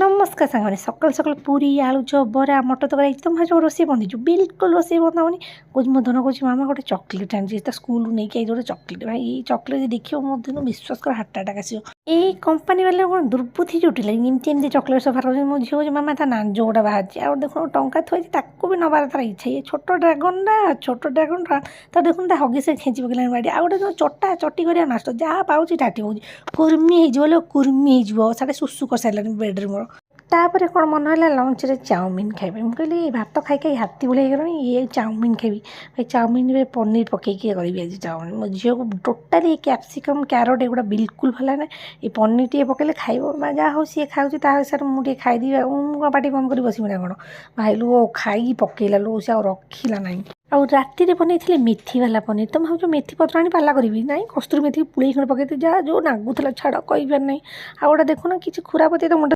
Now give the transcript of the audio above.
नमस्कार सांगने सकाल सकाल पूरी आलू चप बरा मटर तक एकदम भाज रोसे बंद बिल्कुल रोसे बंद होनी कौन मो धन कौन मामा गोटे चॉकलेट आनी स्कूल नहीं कि गोटे चॉकलेट भाई ये चॉकलेट देखिए मो दिन विश्वास कर हार्ट अटैक आस कंपानी वाले कौन दुर्बुद्धि जुटिल एमती चॉकलेट सब बाहर मो झील कौन मामा ता नांज गोटा बाहर देखो टाँचा थी भी नबार तार इच्छा ये छोट ड्रागन तो देखो हगी से खेची पकड़ बाड़ी आ गए चटा चटी कर नष्ट जहाँ पाँच टाटी हो कुर्मी हो कुर्मी हो साढ़े सुसु कर सारे बेड्रे मोर तापर कौन मन है लंच रे चाउमिन खाइबे मुझे भात खाई खाई हाथी भाई गलानी ये चाउमिन खाइबी भाई चाउमिन में पनीर पकईकि करी आज चाउमिन मो झील को टोटाली कैप्सिकम क्यारोट एगुड़ा बिल्कुल भल ना ये पनीर टे पकड़े खाइब जहाँ हो सी खाऊँ हिसाब से मुझे खाईदी पाटी बंद कर बसबी ना कौन भाई लु खाई पकईला लु से रखिला ना आउ राति बनई मेथी वाला पनीर तो भाव मेथी पत्र आनी पाला करी ना कस्तूरी मेथी पुड़े खंड पकई जहाँ जो नागुला छाड़ कहींपार ना आ गोटा देखुना कि खुरापति तो मुंडे